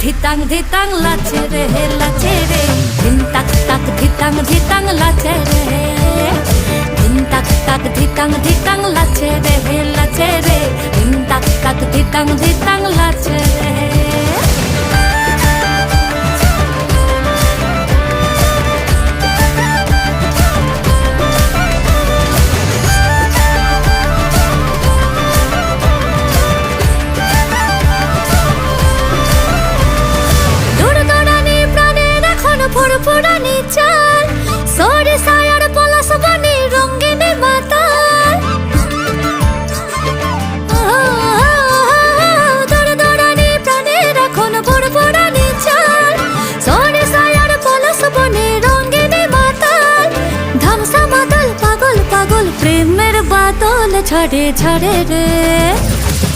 ধিতাং ধিতাং লাচে রে লাচে রে, ধিন তাক তাক ধিতাং ধিতাং লাচে রে, ধিন তাক তাক ধিতাং ধিতাং লাচে রে লাচে রে, ধিন তাক তাক ধিতাং ধিতাং লাচে রে। ফুরফুরানি চাল সরে সায়ার পলাশ বনে রঙিন মাতাল, দৌড়ানি প্রাণের এখন ফুরফুরানি চাল সরে সায়ার পলাশ বনে রঙিন মাতাল, ধামসা মাতাল পাগল পাগল প্রেমের বাদল ছড়ে ছড়ে রে।